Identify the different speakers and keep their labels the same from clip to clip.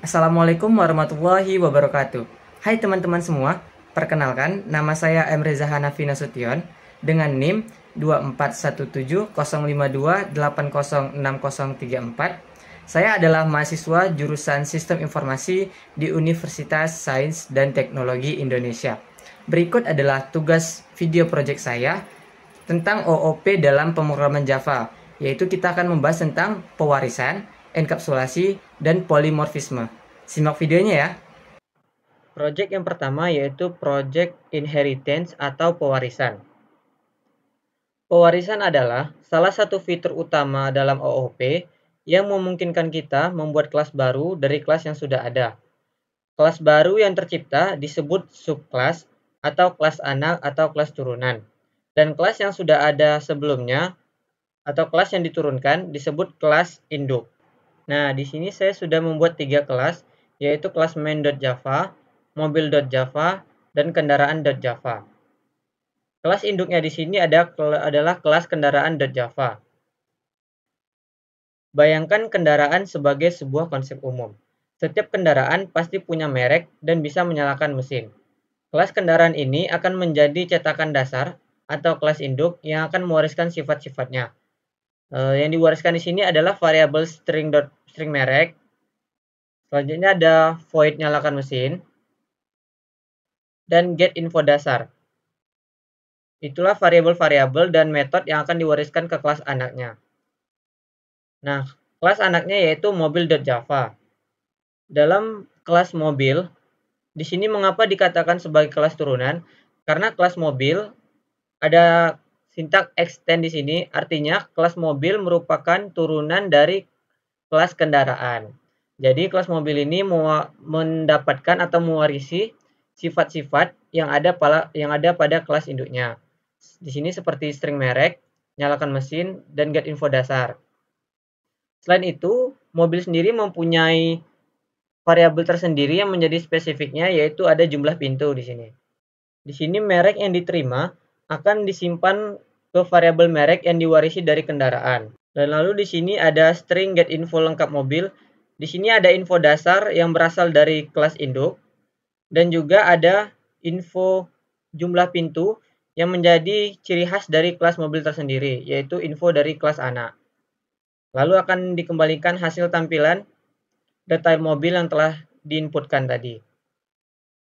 Speaker 1: Assalamualaikum warahmatullahi wabarakatuh. Hai teman-teman semua, perkenalkan nama saya M. Reza Hanafi Nasution dengan NIM 24170528060034. Saya adalah mahasiswa jurusan Sistem Informasi di Universitas Sains dan Teknologi Indonesia. Berikut adalah tugas video project saya tentang OOP dalam pemrograman Java, yaitu kita akan membahas tentang pewarisan, enkapsulasi, dan polimorfisme. Simak videonya ya. Project yang pertama yaitu Project Inheritance atau pewarisan. Pewarisan adalah salah satu fitur utama dalam OOP yang memungkinkan kita membuat kelas baru dari kelas yang sudah ada. Kelas baru yang tercipta disebut subkelas atau kelas anak atau kelas turunan. Dan kelas yang sudah ada sebelumnya atau kelas yang diturunkan disebut kelas induk. Nah, di sini saya sudah membuat 3 kelas, yaitu kelas main.java, mobil.java, dan kendaraan.java. Kelas induknya di sini adalah kelas kendaraan.java. Bayangkan kendaraan sebagai sebuah konsep umum. Setiap kendaraan pasti punya merek dan bisa menyalakan mesin. Kelas kendaraan ini akan menjadi cetakan dasar atau kelas induk yang akan mewariskan sifat-sifatnya. Yang diwariskan di sini adalah variabel string merek. Selanjutnya ada void nyalakan mesin dan get info dasar. Itulah variabel-variabel dan metode yang akan diwariskan ke kelas anaknya. Nah, kelas anaknya yaitu mobil.java. Dalam kelas mobil, di sini mengapa dikatakan sebagai kelas turunan? Karena kelas mobil ada sintak extend di sini, artinya kelas mobil merupakan turunan dari kelas kendaraan. Jadi kelas mobil ini mendapatkan atau mewarisi sifat-sifat yang ada pada kelas induknya. Di sini seperti string merek, nyalakan mesin, dan get info dasar. Selain itu, mobil sendiri mempunyai variabel tersendiri yang menjadi spesifiknya, yaitu ada jumlah pintu di sini. Di sini merek yang diterima akan disimpan ke variabel merek yang diwarisi dari kendaraan. Dan lalu di sini ada string get info lengkap mobil. Di sini ada info dasar yang berasal dari kelas induk dan juga ada info jumlah pintu yang menjadi ciri khas dari kelas mobil tersendiri, yaitu info dari kelas anak. Lalu akan dikembalikan hasil tampilan detail mobil yang telah diinputkan tadi.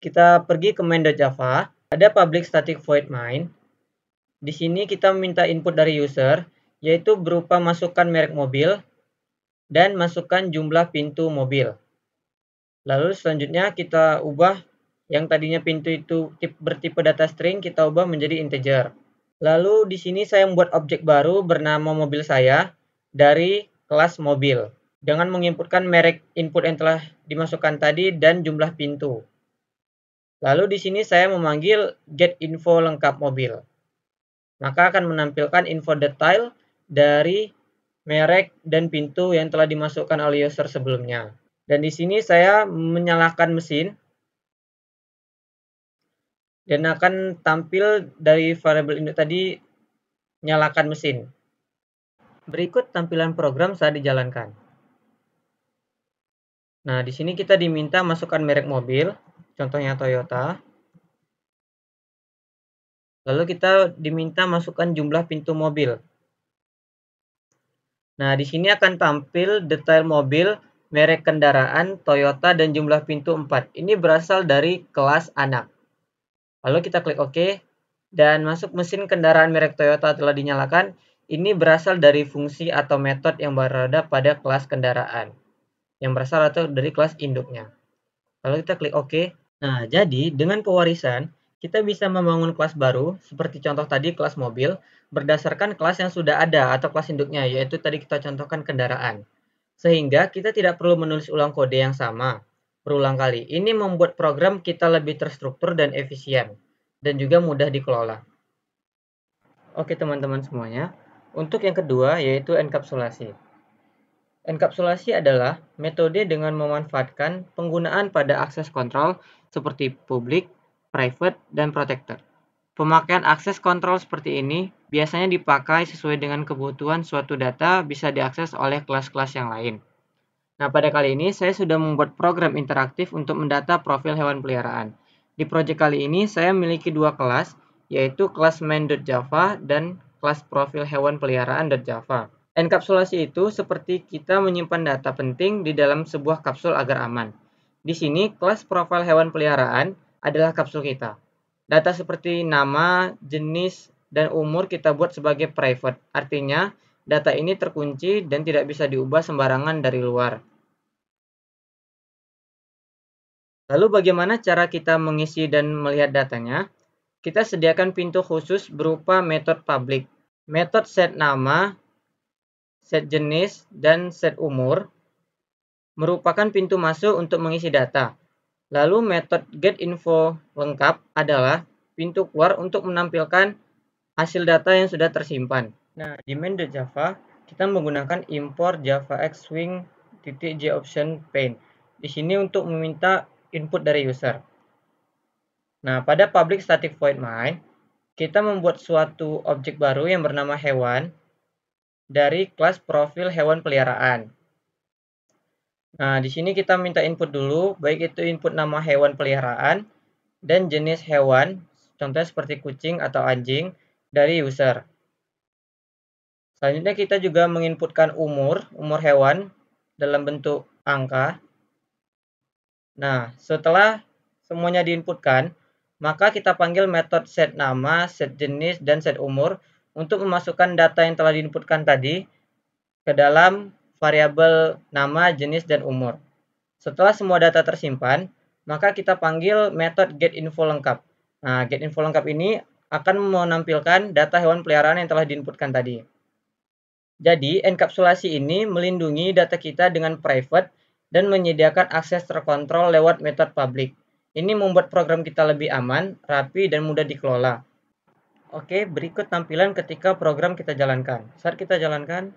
Speaker 1: Kita pergi ke main.java, ada public static void main. Di sini kita minta input dari user, yaitu berupa masukkan merek mobil dan masukkan jumlah pintu mobil. Lalu selanjutnya kita ubah yang tadinya pintu itu bertipe data string, kita ubah menjadi integer. Lalu di sini saya membuat objek baru bernama mobil saya dari kelas mobil dengan menginputkan merek input yang telah dimasukkan tadi dan jumlah pintu. Lalu di sini saya memanggil get info lengkap mobil. Maka akan menampilkan info detail dari merek dan pintu yang telah dimasukkan oleh user sebelumnya. Dan di sini saya menyalakan mesin dan akan tampil dari variabel induk tadi nyalakan mesin. Berikut tampilan program saat dijalankan. Nah, di sini kita diminta masukkan merek mobil, contohnya Toyota. Lalu kita diminta masukkan jumlah pintu mobil. Nah, di sini akan tampil detail mobil, merek kendaraan, Toyota, dan jumlah pintu 4. Ini berasal dari kelas anak. Lalu kita klik OK, dan masuk mesin kendaraan merek Toyota telah dinyalakan. Ini berasal dari fungsi atau metode yang berada pada kelas kendaraan, yang berasal atau dari kelas induknya. Lalu kita klik OK. Nah, jadi dengan pewarisan, kita bisa membangun kelas baru, seperti contoh tadi kelas mobil, berdasarkan kelas yang sudah ada atau kelas induknya, yaitu tadi kita contohkan kendaraan. Sehingga kita tidak perlu menulis ulang kode yang sama berulang kali. Ini membuat program kita lebih terstruktur dan efisien, dan juga mudah dikelola. Oke teman-teman semuanya, untuk yang kedua yaitu enkapsulasi. Enkapsulasi adalah metode dengan memanfaatkan penggunaan pada akses kontrol seperti public, private, dan protector. Pemakaian akses kontrol seperti ini biasanya dipakai sesuai dengan kebutuhan suatu data bisa diakses oleh kelas-kelas yang lain. Nah, pada kali ini saya sudah membuat program interaktif untuk mendata profil hewan peliharaan. Di proyek kali ini saya memiliki dua kelas, yaitu kelas main.java dan kelas profil hewan peliharaan.java. Enkapsulasi itu seperti kita menyimpan data penting di dalam sebuah kapsul agar aman. Di sini, kelas profil hewan peliharaan adalah kapsul kita. Data seperti nama, jenis, dan umur kita buat sebagai private. Artinya, data ini terkunci dan tidak bisa diubah sembarangan dari luar. Lalu bagaimana cara kita mengisi dan melihat datanya? Kita sediakan pintu khusus berupa metode public. Metode set nama, set jenis, dan set umur merupakan pintu masuk untuk mengisi data. Lalu metode getInfo lengkap adalah pintu keluar untuk menampilkan hasil data yang sudah tersimpan. Nah, di main.java kita menggunakan import javax swing.joption pane. Di sini untuk meminta input dari user. Nah, pada public static void main, kita membuat suatu objek baru yang bernama hewan dari kelas profil hewan peliharaan. Nah, di sini kita minta input dulu, baik itu input nama hewan peliharaan dan jenis hewan, contohnya seperti kucing atau anjing, dari user. Selanjutnya kita juga menginputkan umur hewan dalam bentuk angka. Nah, setelah semuanya diinputkan, maka kita panggil metode set nama, set jenis, dan set umur untuk memasukkan data yang telah diinputkan tadi ke dalam variabel nama, jenis, dan umur. Setelah semua data tersimpan, maka kita panggil metode getInfo lengkap. Nah, getInfo lengkap ini akan menampilkan data hewan peliharaan yang telah diinputkan tadi. Jadi, enkapsulasi ini melindungi data kita dengan private dan menyediakan akses terkontrol lewat metode public. Ini membuat program kita lebih aman, rapi, dan mudah dikelola. Oke, berikut tampilan ketika program kita jalankan. Saat kita jalankan,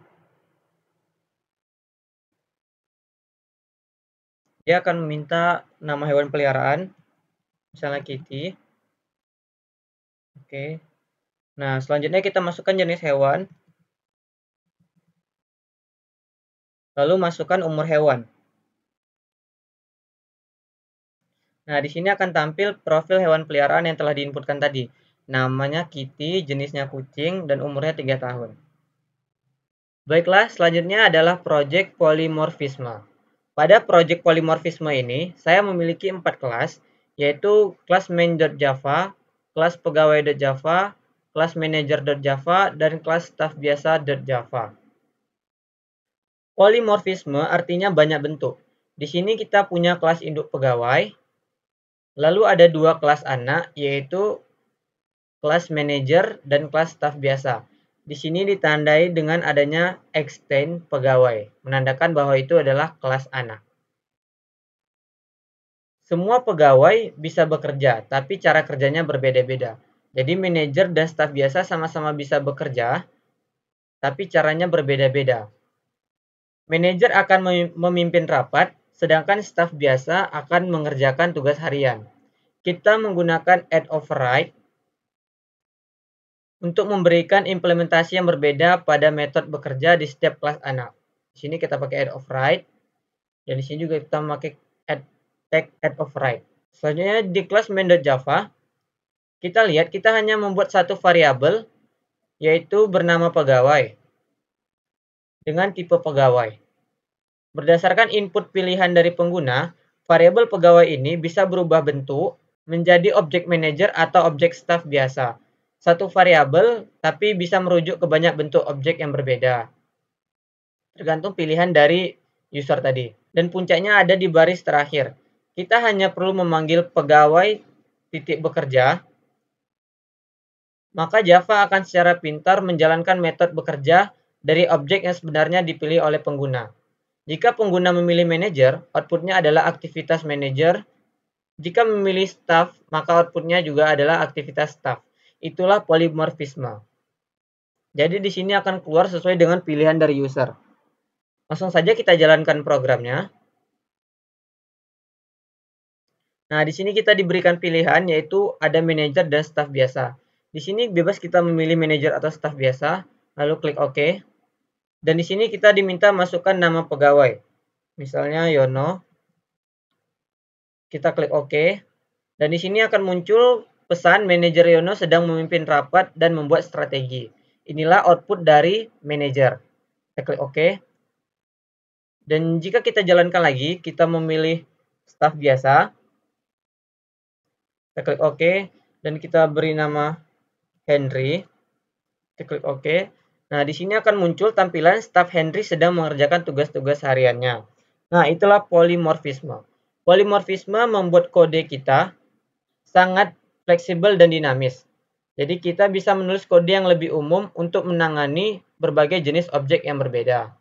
Speaker 1: dia akan meminta nama hewan peliharaan, misalnya Kitty. Oke. Nah, selanjutnya kita masukkan jenis hewan. Lalu masukkan umur hewan. Nah, di sini akan tampil profil hewan peliharaan yang telah diinputkan tadi. Namanya Kitty, jenisnya kucing, dan umurnya 3 tahun. Baiklah, selanjutnya adalah project polymorphisme. Pada project polymorphisme ini, saya memiliki 4 kelas, yaitu kelas main.java, kelas pegawai.java, kelas manager.java, dan kelas staff biasa.java. Polymorphisme artinya banyak bentuk. Di sini kita punya kelas induk pegawai, lalu ada dua kelas anak, yaitu kelas manager dan kelas staff biasa. Di sini ditandai dengan adanya extend pegawai, menandakan bahwa itu adalah kelas anak. Semua pegawai bisa bekerja, tapi cara kerjanya berbeda-beda. Jadi manajer dan staf biasa sama-sama bisa bekerja, tapi caranya berbeda-beda. Manajer akan memimpin rapat, sedangkan staf biasa akan mengerjakan tugas harian. Kita menggunakan add override untuk memberikan implementasi yang berbeda pada metode bekerja di setiap kelas anak. Di sini kita pakai add override, dan di sini juga kita memakai add override. Selanjutnya di kelas main.java, kita lihat kita hanya membuat satu variabel, yaitu bernama pegawai dengan tipe pegawai. Berdasarkan input pilihan dari pengguna, variabel pegawai ini bisa berubah bentuk menjadi objek manager atau objek staff biasa. Satu variabel tapi bisa merujuk ke banyak bentuk objek yang berbeda. Tergantung pilihan dari user tadi. Dan puncaknya ada di baris terakhir. Kita hanya perlu memanggil pegawai titik bekerja, maka Java akan secara pintar menjalankan metode bekerja dari objek yang sebenarnya dipilih oleh pengguna. Jika pengguna memilih manager, outputnya adalah aktivitas manager. Jika memilih staff, maka outputnya juga adalah aktivitas staff. Itulah polymorphisme. Jadi di sini akan keluar sesuai dengan pilihan dari user. Langsung saja kita jalankan programnya. Nah, di sini kita diberikan pilihan yaitu ada manager dan staff biasa. Di sini bebas kita memilih manajer atau staff biasa, lalu klik OK. Dan di sini kita diminta masukkan nama pegawai. Misalnya Yono. Kita klik OK. Dan di sini akan muncul pesan manajer Yono sedang memimpin rapat dan membuat strategi. Inilah output dari manajer. Kita klik OK. Dan jika kita jalankan lagi, kita memilih staff biasa. Kita klik OK. Dan kita beri nama Henry. Kita klik OK. Nah, di sini akan muncul tampilan staff Henry sedang mengerjakan tugas-tugas hariannya. Nah, itulah polimorfisme. Polimorfisme membuat kode kita sangat fleksibel dan dinamis. Jadi kita bisa menulis kode yang lebih umum untuk menangani berbagai jenis objek yang berbeda.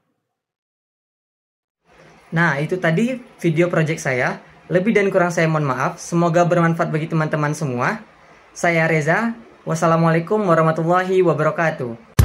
Speaker 2: Nah, itu tadi video project saya. Lebih dan kurang saya mohon maaf. Semoga bermanfaat bagi teman-teman semua. Saya Reza. Wassalamualaikum warahmatullahi wabarakatuh.